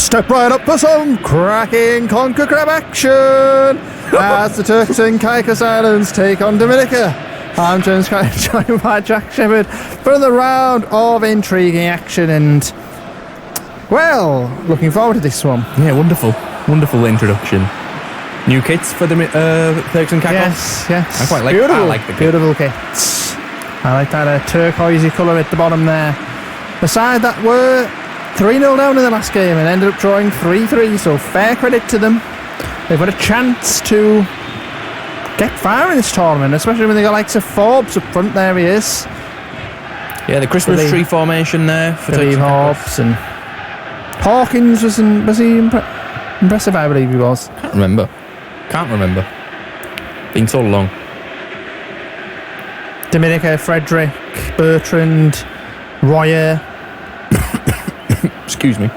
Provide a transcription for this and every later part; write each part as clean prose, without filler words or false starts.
step right up for some cracking CONCACRAP action as the Turks and Caicos Islands take on Dominica. I'm James Craig, joined by Jack Shepherd for another round of intriguing action, and well, looking forward to this one. Yeah, wonderful introduction. New kits for the Turks and Caicos. Yes. I quite like. Beautiful, I like the kit. beautiful kits. I like that turquoisey colour at the bottom there. The side that were 3-0 down in the last game and ended up drawing 3-3, so fair credit to them. They've got a chance to get far in this tournament, especially when they got likes of Forbes up front. There he is. Yeah, the Christmas tree formation there for Turks and Forbes, and Hawkins was he impressive? I believe he was. Can't remember. Been so long. Dominica, Frederick, Bertrand, Royer. Excuse me.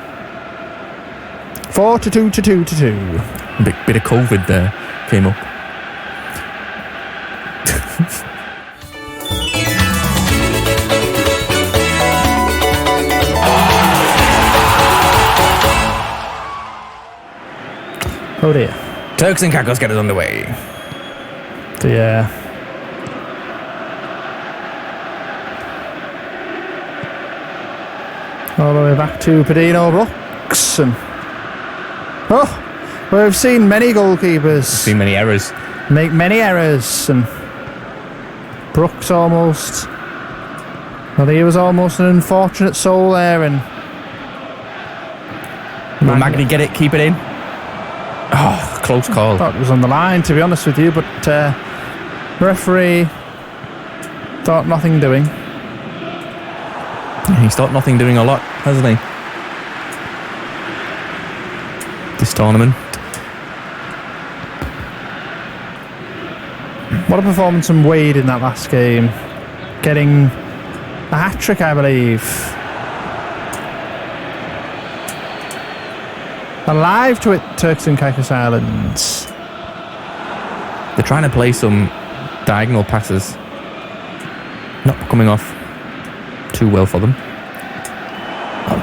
4-2. A bit of COVID there came up. Oh dear. Turks and Caicos get us underway. Yeah. All the way back to Padino Brooks, and we've seen many goalkeepers Seen many errors. make many errors, and Brooks almost, well, he was almost an unfortunate soul there, and Will Magny get it? Keep it in? Oh, close call. thought it was on the line, to be honest with you, but referee thought nothing doing. He's thought nothing doing a lot, hasn't he? This tournament. What a performance from Wade in that last game, getting a hat-trick, I believe. Alive to it, Turks and Caicos Islands. They're trying to play some diagonal passes. Not coming off too well for them.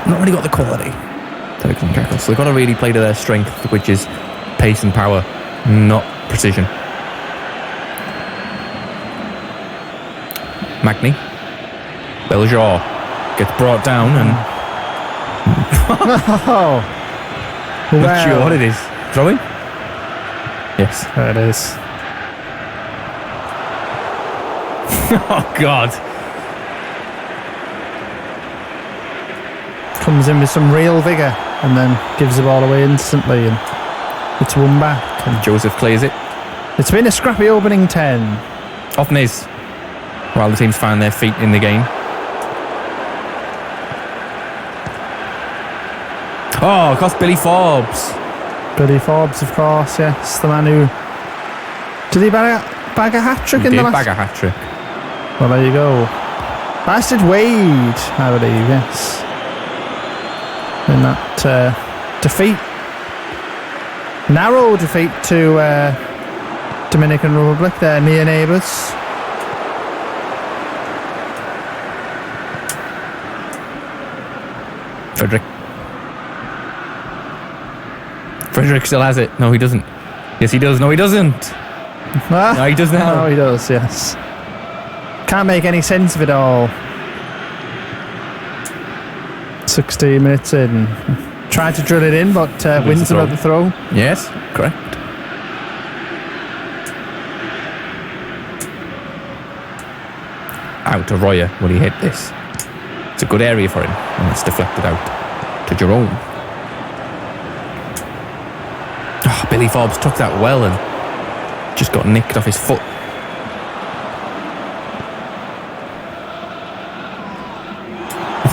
Not really got the quality, Turks and Caicos. So they've got to really play to their strength, which is pace and power, not precision. Magny. Bellejaur gets brought down and... Oh, Not sure what it is. Throwing? Yes. There it is. Oh, God. Comes in with some real vigour and then gives the ball away instantly, and it's won back. And Joseph clears it. it's been a scrappy opening 10. Often is. While the teams find their feet in the game. Oh, it cost Billy Forbes. Billy Forbes, of course, yes. The man who... Did he bag a hat-trick in the last... bag a hat-trick. Well, there you go. As did Wade, I believe, yes. In that defeat. Narrow defeat to Dominican Republic, their near neighbours. Frederick still has it. No, he doesn't. Yes, he does. No, he doesn't. No, he does now. No, he does, yes. Can't make any sense of it all. 16 minutes in. Tried to drill it in, but wins another throw. Yes, correct. Out to Royer. Will he hit this? It's a good area for him. And it's deflected out to Jerome. Oh, Billy Forbes took that well and just got nicked off his foot.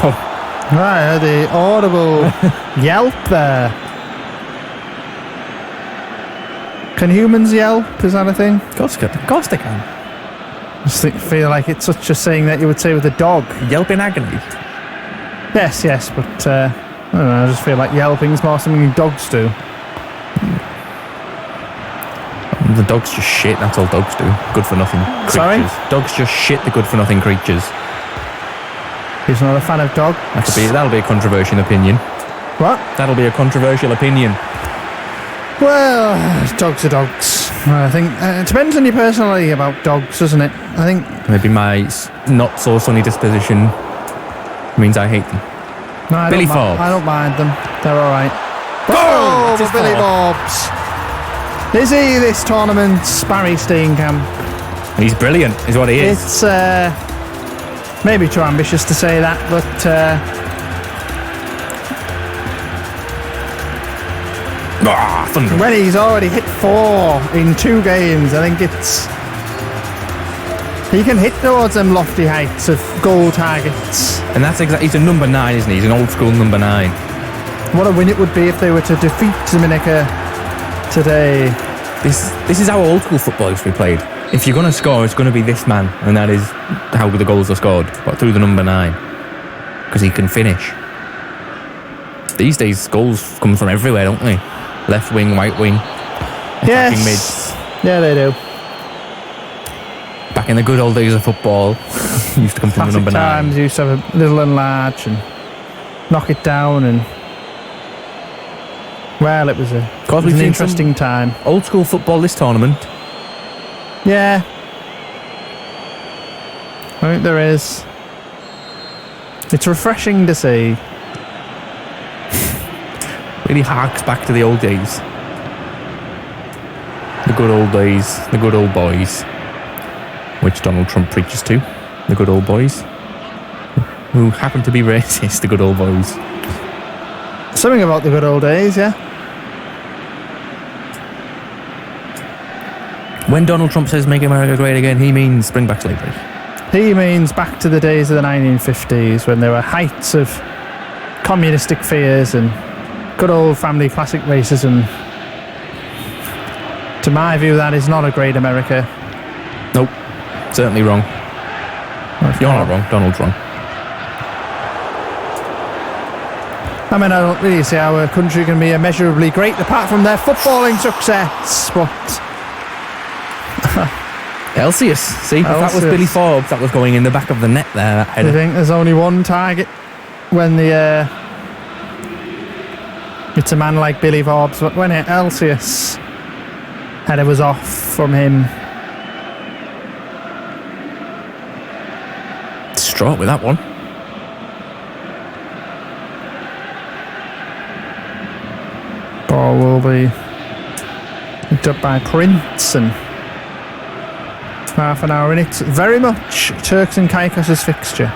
Oh. Right, the audible yelp there. Can humans yelp? Is that a thing? Of course they can. I just feel like it's such a saying that you would say with a dog. Yelp in agony. Yes, but I don't know, I just feel like yelping is more something dogs do. The dogs just shit, that's all dogs do. Good for nothing creatures. Sorry? Dogs just shit the good for nothing creatures. He's not a fan of dogs. That'll be a controversial opinion. What? That'll be a controversial opinion. Well, dogs are dogs. I think it depends on your personality about dogs, doesn't it? I think Maybe my not so sunny disposition means I hate them. no, Billy Forbes. I don't mind them. They're all right. Oh, for Billy Forbes. Is he this tournament's Barry Steenkamp? He's brilliant, is what he is. It's maybe too ambitious to say that, but Thunder. when he's already hit 4 in 2 games, I think he can hit towards them lofty heights of goal targets. And that's exactly, he's a number 9, isn't he? He's an old school number 9. What a win it would be if they were to defeat Dominica today. This is how old school football used to be played. If you're going to score, it's going to be this man, and that is how the goals are scored, but through the number 9, because he can finish. These days, goals come from everywhere, don't they? Left wing, right wing, attacking mids. Yeah, they do. Back in the good old days of football, used to come from the number 9. Times used to have a little and large and knock it down, and well, it was an interesting time. Old school football this tournament. Yeah, I think there is. It's refreshing to see. Really harks back to the old days. The good old days, the good old boys, which Donald Trump preaches to. The good old boys, who happen to be racist, the good old boys. Something about the good old days, yeah. When Donald Trump says make America great again, he means bring back slavery. He means back to the days of the 1950s when there were heights of communistic fears and good old family classic racism. To my view, that is not a great America. Nope, certainly wrong. You're not wrong, Donald's wrong. I mean, I don't really see how a country can be immeasurably great apart from their footballing success, but Celsius. See, if that was Billy Forbes, that was going in the back of the net there. That I header. think there's only one target when it's a man like Billy Forbes, but when Celsius header was off from him. Distraught with that one. Ball will be picked up by Prince, and half an hour in it. Very much Turks and Caicos' fixture.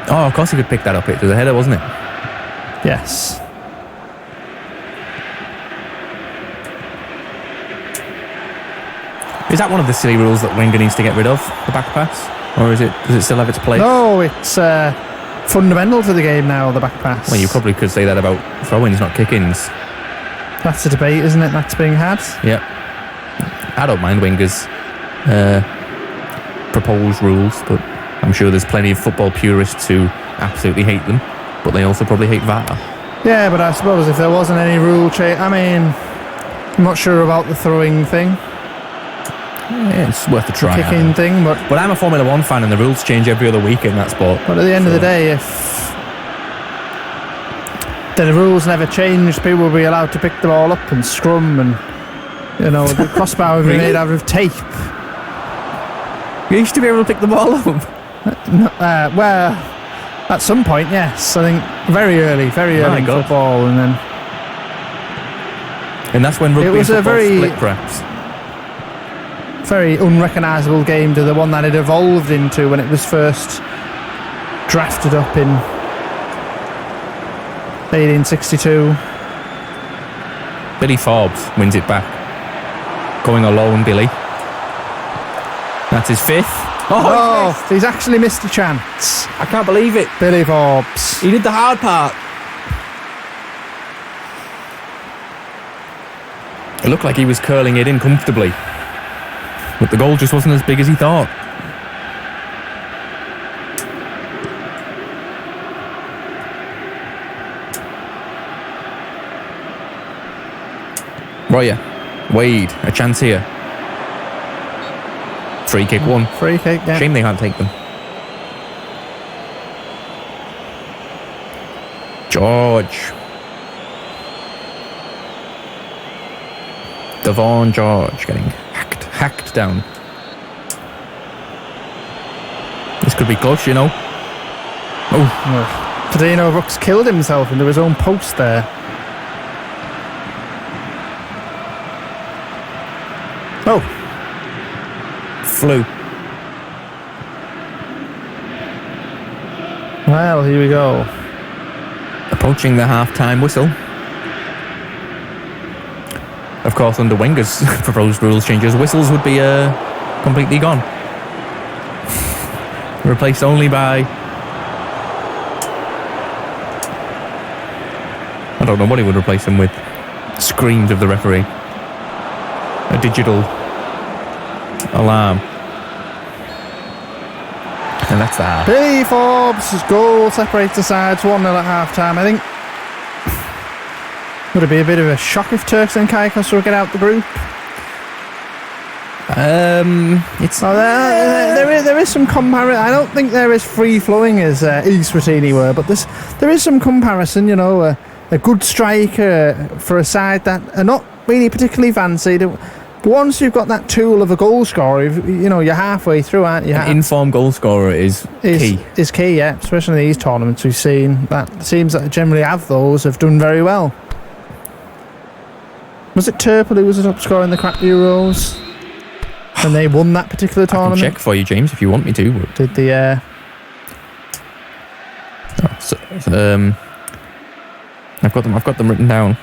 Oh, of course he could pick that up. It was a header, wasn't it? Yes. Is that one of the silly rules that Wenger needs to get rid of, the back pass? Or does it still have its place? No, it's fundamental to the game now, the back pass. Well, you probably could say that about throw-ins, not kick-ins. That's a debate, isn't it, that's being had? Yeah. I don't mind Wenger's proposed rules, but I'm sure there's plenty of football purists who absolutely hate them, but they also probably hate VAR. Yeah, but I suppose if there wasn't any rule change, I mean, I'm not sure about the throwing thing, Yeah, it's worth a try. kicking thing, but I'm a Formula 1 fan and the rules change every other week in that sport. at the end of the day, if the rules never changed, people will be allowed to pick the ball up and scrum, and you know, the crossbar would be made out of tape. You used to be able to pick the ball up. Well, at some point, yes. I think very early in football, and then that's when rugby was and a football very split, perhaps. very unrecognisable game to the one that it evolved into when it was first drafted up in 1862. Billy Forbes wins it back. Going alone, Billy. That's his 5th. Oh, he's actually missed a chance. I can't believe it. Billy Forbes. He did the hard part. It looked like he was curling it in comfortably, but the goal just wasn't as big as he thought. Royer, Wade, a chance here. Free kick one. Free kick, yeah. Shame they can't take them. George. Devon George getting hacked down. This could be close, you know. Oh. Pedino Brooks killed himself into his own post there. Oh. Flew. Well, here we go. Approaching the half-time whistle. Of course, under Wenger's proposed rules changes, whistles would be completely gone. Replaced only by... I don't know what he would replace them with. Screams of the referee. A digital alarm. And that's that. Billy Forbes' goal separates the sides 1-0 at half-time. I think would it be a bit of a shock if Turks and Caicos will get out the group? There is some comparison. I don't think they're as free-flowing as East Rotini were, but there is some comparison. You know, a good striker for a side that are not really particularly fancied. Once you've got that tool of a goal scorer, you know, you're halfway through, aren't you? An informed goal scorer is key. Is key, yeah. Especially in these tournaments we've seen. That teams that generally have those have done very well. Was it Turple who was the top scorer in the Crap Euros? And they won that particular tournament? I can check for you, James, if you want me to. Did the... I've got them written down.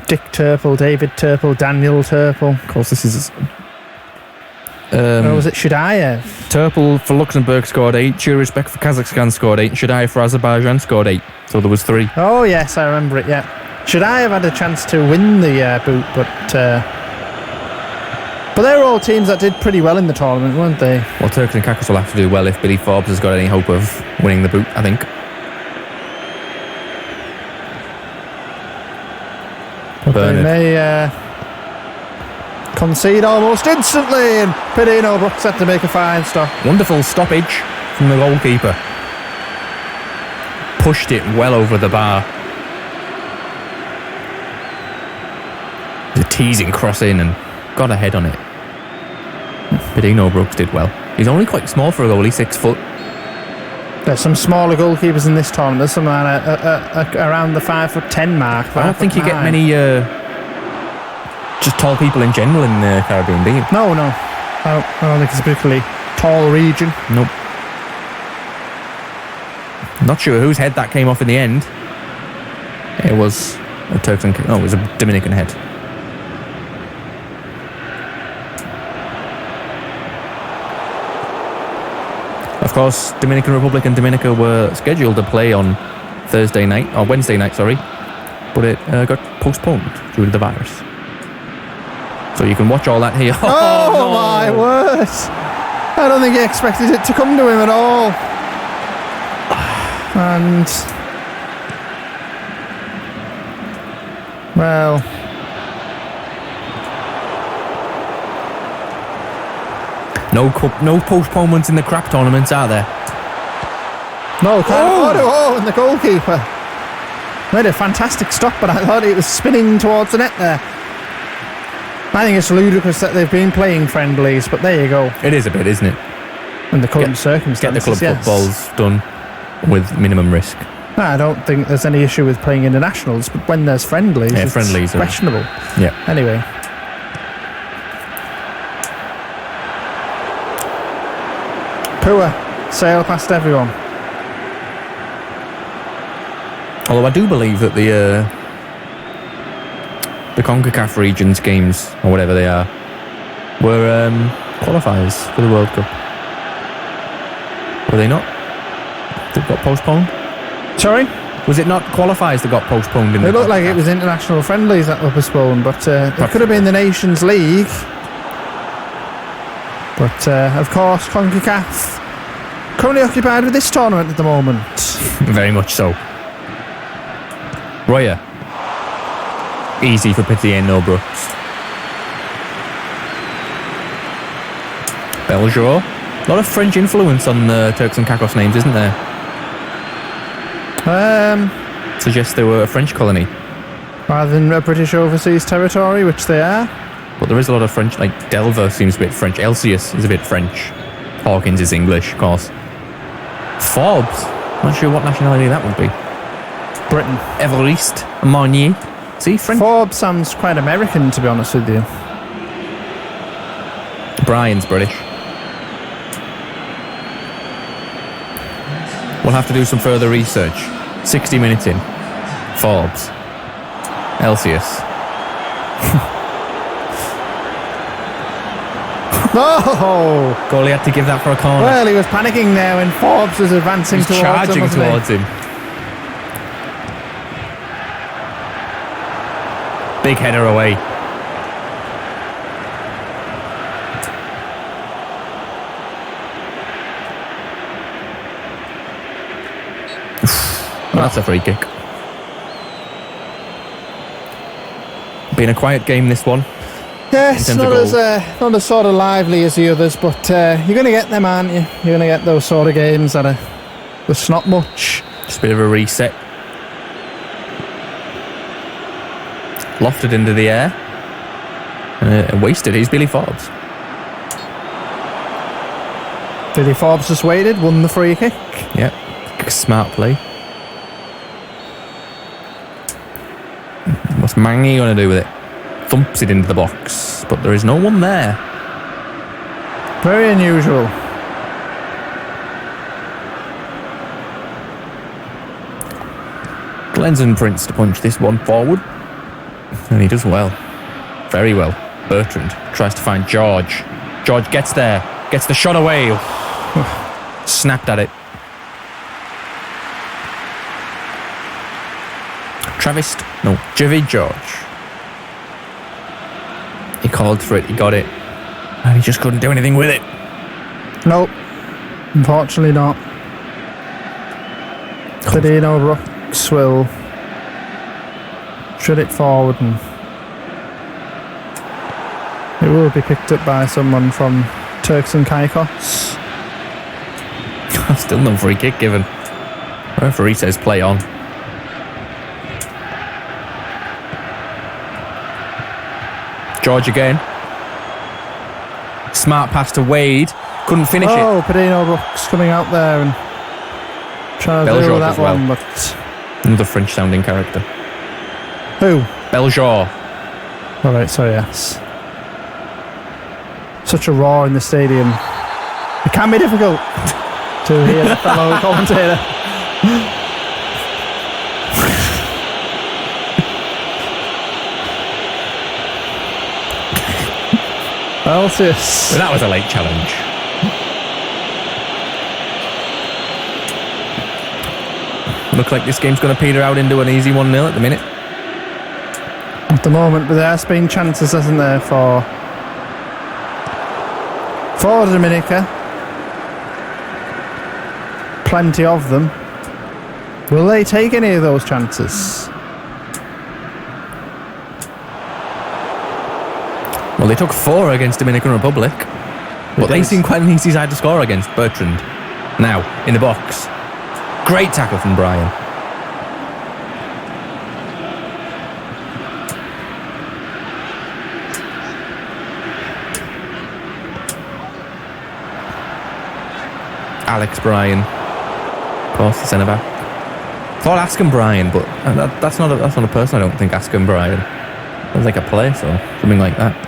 Dick Turple, David Turple, Daniel Turple. Of course, this is... or was it Shadayev? Turple for Luxembourg scored 8, Chiruzbek for Kazakhstan scored 8, and Shadayev for Azerbaijan scored 8. So there was 3. Oh, yes, I remember it, yeah. Shadayev had a chance to win the boot, but they're all teams that did pretty well in the tournament, weren't they? Well, Turks and Caicos will have to do well if Billy Forbes has got any hope of winning the boot, I think. But they may concede almost instantly, and Pedino Brooks had to make a fine stop. Wonderful stoppage from the goalkeeper. Pushed it well over the bar. The teasing cross in and got a head on it. Pedino Brooks did well. He's only quite small for a goalie, 6 foot. There's some smaller goalkeepers in this tournament. There's some around the 5'10" mark. I don't think you get many just tall people in general in the Caribbean, do you? No. I don't think it's a particularly tall region. Nope. Not sure whose head that came off in the end. It was a Turks and... Oh, it was a Dominican head. Of course, Dominican Republic and Dominica were scheduled to play on Wednesday night, but it got postponed due to the virus. So you can watch all that here. Oh no. My word! I don't think he expected it to come to him at all. And well, no postponements in the crap tournaments, are there? No, and the goalkeeper made a fantastic stop, but I thought it was spinning towards the net there. I think it's ludicrous that they've been playing friendlies, but there you go. It is a bit, isn't it? In the current circumstances, get the club footballs done with minimum risk. No, I don't think there's any issue with playing internationals, but when there's friendlies, it's questionable. Yeah. Anyway. Poor sail past everyone. Although I do believe that the CONCACRAP regions games, or whatever they are, were qualifiers for the World Cup. Were they not? That got postponed? Sorry? Was it not qualifiers that got postponed? It looked like it was international friendlies that were postponed, but it could have been the Nations League. But of course, CONCACAF currently occupied with this tournament at the moment. Very much so. Royer. Easy for Pedino Brooks. Beljour. A lot of French influence on the Turks and Caicos names, isn't there? Suggests they were a French colony. Rather than a British overseas territory, which they are. But there is a lot of French, like Delver seems a bit French. Elsius is a bit French. Hawkins is English, of course. Forbes, not sure what nationality that would be. Britain. Évariste, Marnier. See, French. Forbes sounds quite American, to be honest with you. Brian's British. We'll have to do some further research. 60 minutes in. Forbes. Elsius. Oh! Goalie had to give that for a corner. Well, he was panicking there when Forbes was advancing towards him. Charging towards him. Big header away. Well, that's a free kick. Been a quiet game, this one. Yeah, it's not as sort of lively as the others, but you're going to get them, aren't you? You're going to get those sort of games that are just not much. Just a bit of a reset. Lofted into the air. And wasted. He's Billy Forbes. Billy Forbes just waited, won the free kick. Yep. Smart play. What's Mangy going to do with it? Thumps it into the box, but there is no one there. Very unusual. Glenson Prince to punch this one forward. And he does well. Very well. Bertrand tries to find George. George gets there. Gets the shot away. Snapped at it. Javid George. He called for it, he got it, and he just couldn't do anything with it. Nope, unfortunately not. Cadino Brooks will shut it forward and it will be picked up by someone from Turks and Caicos. Still no free kick given. Referee says play on. George again. Smart pass to Wade. Couldn't finish it. Oh, Padino Brooks coming out there and trying to deal with that one, but another French sounding character. Who? Beljour. Alright, sorry, yes. Such a roar in the stadium. It can be difficult to hear the fellow commentator. Elsius. Well, that was a late challenge. Look like this game's going to peter out into an easy 1-0 at the minute. At the moment, but there's been chances, hasn't there, for Dominica. Plenty of them. Will they take any of those chances? Well, they took 4 against Dominican Republic. But they seem quite an easy side to score against. Bertrand. Now, in the box. Great tackle from Brian. Alex Bryan. Of course, the centre-back. Thought Askham Bryan, but that's not a person, I don't think, Askham Bryan. Sounds like a place or something like that.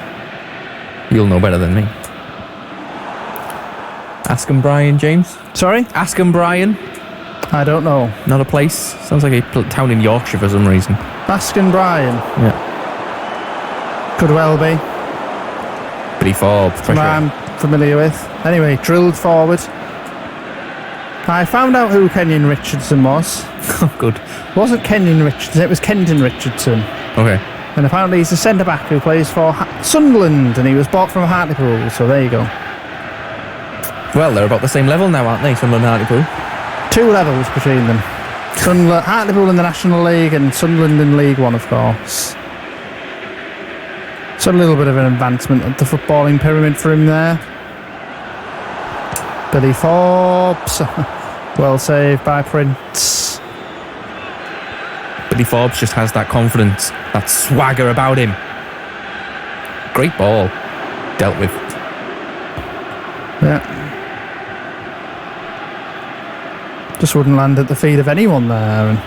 You'll know better than me. Askham Bryan, James? Sorry? Askham Bryan? I don't know. Not a place? Sounds like a town in Yorkshire for some reason. Askham Bryan? Yeah. Could well be. Billy Forbes. I'm familiar with. Anyway, drilled forward. I found out who Kenyon Richardson was. Oh, good. It wasn't Kenyon Richardson, it was Kenton Richardson. Okay. And apparently he's a centre-back who plays for Sunderland, and he was bought from Hartlepool, so there you go. Well, they're about the same level now, aren't they, Sunderland and Hartlepool? 2 levels between them. Hartlepool in the National League and Sunderland in League One, of course. So a little bit of an advancement of the footballing pyramid for him there. Billy Forbes. Well saved by Prince. Billy Forbes just has that confidence, that swagger about him. Great ball. Dealt with. Yeah. Just wouldn't land at the feet of anyone there. And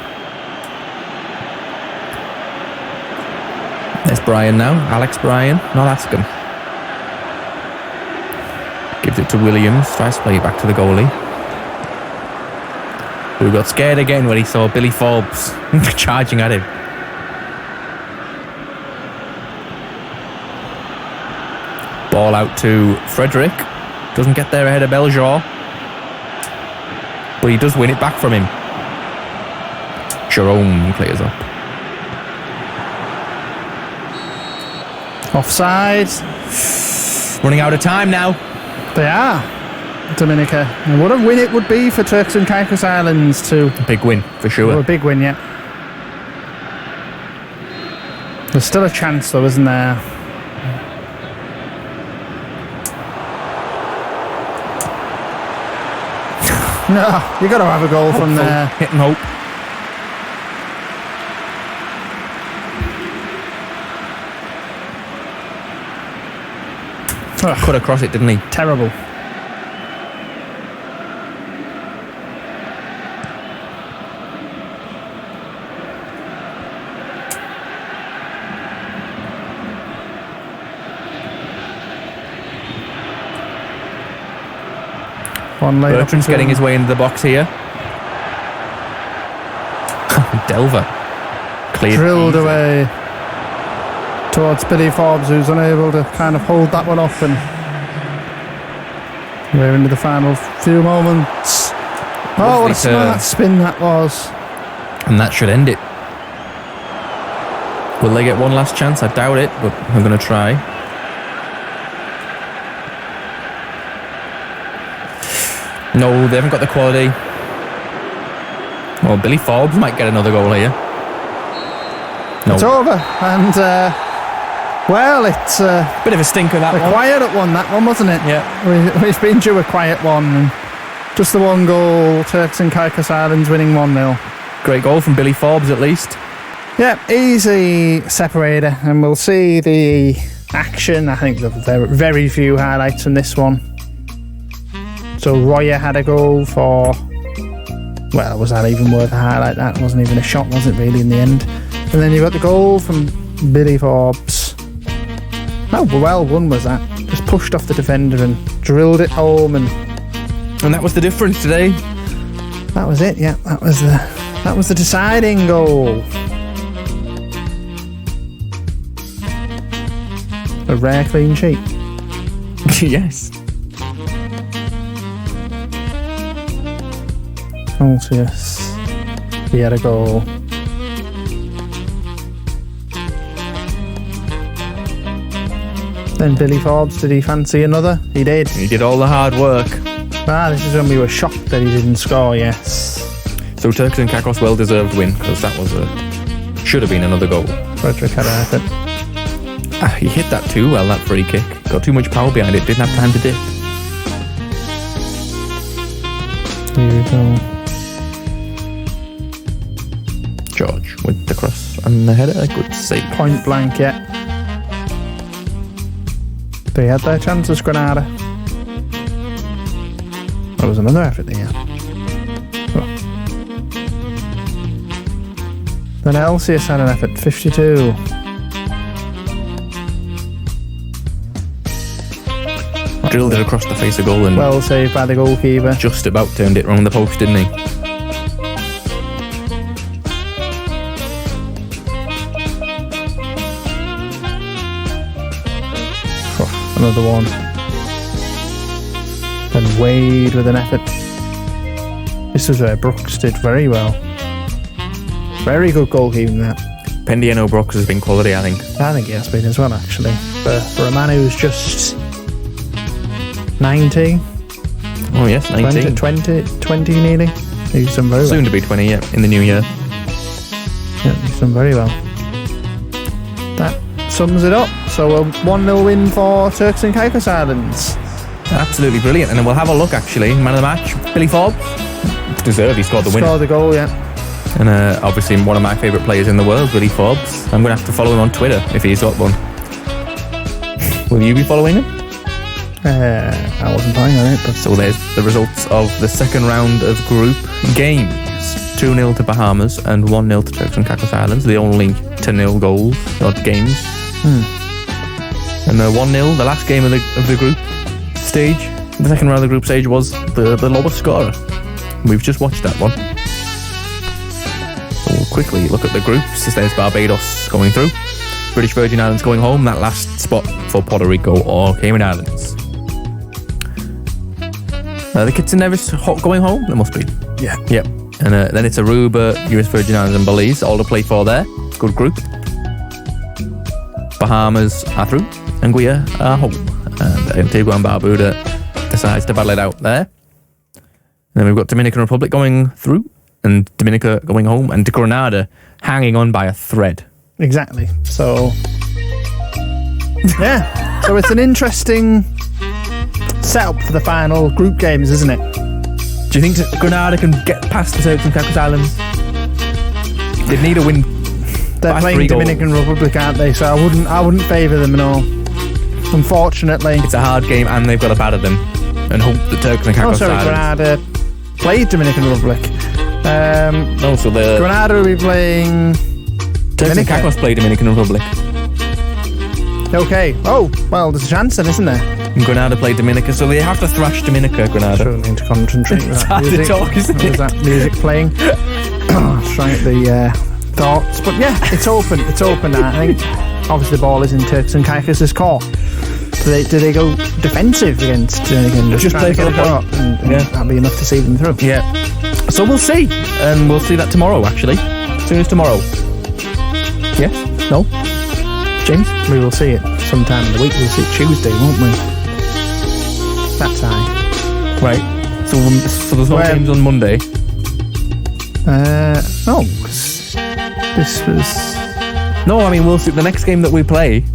there's Bryan now. Alex Bryan. Not ask him. Gives it to Williams. Tries to play it back to the goalie, who got scared again when he saw Billy Forbes charging at him. Ball out to Frederick. Doesn't get there ahead of Beljaw, but he does win it back from him. Jerome clears up. offside. Running out of time now. They are. Dominica. And what a win it would be for Turks and Caicos Islands to... A big win, for sure. Oh, a big win, yeah. There's still a chance though, isn't there? No, you got to have a goal from there. Hit and hope. Cut across it, didn't he? Terrible. Bertrand's getting his way into the box here. Delver cleared, drilled away towards Billy Forbes, who's unable to kind of hold that one off, and we're into the final few moments. Oh, what a smart spin that was. And that should end it. Will they get one last chance? I doubt it, but I'm going to try. No, they haven't got the quality. Well, Billy Forbes might get another goal here. No. It's over, and well, it's a bit of a stinker, that one. A quiet one, that one, wasn't it? Yeah. We've been due a quiet one. And just the one goal, Turks and Caicos Islands winning 1-0. Great goal from Billy Forbes, at least. Yeah, easy separator, and we'll see the action. I think there are very few highlights from this one. So Royer had a goal for, well, was that even worth a highlight? That wasn't even a shot, was it, really, in the end? And then you got the goal from Billy Forbes. How well won was that? Just pushed off the defender and drilled it home, and that was the difference today. That was it, yeah. That was the deciding goal. A rare clean sheet. Yes. Celsius. He had a goal. Then Billy Forbes, did he fancy another? He did. He did all the hard work. This is when we were shocked that he didn't score, yes. So Turks and Caicos well-deserved win, because that was should have been another goal. Frederick had an effort. He hit that too well, that free kick. Got too much power behind it, didn't have time to dip. Here we go. George with the cross and the header. Good save. Point blank, yeah. They had their chances, Granada. There was another effort there. Oh. Then Celsius had an effort, 52. Drilled it across the face of goal and well saved by the goalkeeper. Just about turned it wrong the post, didn't he? Another one. Then Wade with an effort. This was where Brooks did very well. Very good goalkeeping there. Pendiano Brooks has been quality, I think. I think he has been as well, actually. For a man who's just 19. Oh yes, 19. 20 nearly. He's done very well. Soon to be 20, yeah, in the new year. Yeah, he's done very well. That sums it up. So a 1-0 win for Turks and Caicos Islands. Absolutely brilliant. And then we'll have a look, actually. Man of the match, Billy Forbes. Deserved, he scored the winner. Scored the goal, yeah. And obviously one of my favourite players in the world, Willie Forbes. I'm going to have to follow him on Twitter if he's got one. Will you be following him? I wasn't playing on it, but... So there's the results of the second round of group games. 2-0 to Bahamas and 1-0 to Turks and Caicos Islands. The only 2-0 goals, not games. And 1-0, the last game of the group stage. The second round of the group stage was the lowest scorer. We've just watched that one. So we'll quickly look at the groups. There's Barbados going through. British Virgin Islands going home. That last spot for Puerto Rico or Cayman Islands. The Kitts and Nevis going home? There must be. Yeah. Yep. And then it's Aruba, US Virgin Islands and Belize, all to play for there. Good group. Bahamas are through. Anguilla are home. And Antigua and Barbuda decides to battle it out there. And then we've got Dominican Republic going through. And Dominica going home. And Grenada hanging on by a thread. Exactly. So... yeah. So it's an interesting... setup for the final group games, isn't it? Do you think Grenada can get past the Turks and Caicos Islands? They'd need a win. They're playing Dominican Republic, aren't they? So I wouldn't favour them at all. Unfortunately, it's a hard game, and they've got to batter them and hope the Turks and Caicos Islands. Grenada played Dominican Republic. Grenada will be playing. Turks and Caicos play Dominican Republic. Okay. Oh well, there's a chance then, isn't there? And Grenada play Dominica, so they have to thrash Dominica, Grenada. Sure, need to concentrate with that hard music. to talk, isn't it? There's that music playing. Trying at the thoughts. But yeah, it's open. It's open now. I think obviously the ball is in Turks and Caicos' court. Do they go defensive against Dominican? Just play for the point. And that'll be enough to see them through. Yeah. So we'll see. And we'll see that tomorrow, actually. As soon as tomorrow. Yes? No? James? We will see it sometime in the week. We'll see it Tuesday, won't we? That time. Right. So there's no games on Monday? No. This was... No, I mean, we'll see. The next game that we play,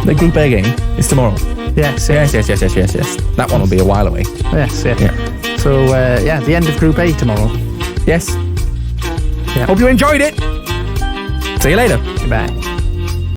the Group A game, is tomorrow. Yes. Yes. That one will be a while away. Yes. So, the end of Group A tomorrow. Yes. Yeah. Hope you enjoyed it. See you later. Goodbye.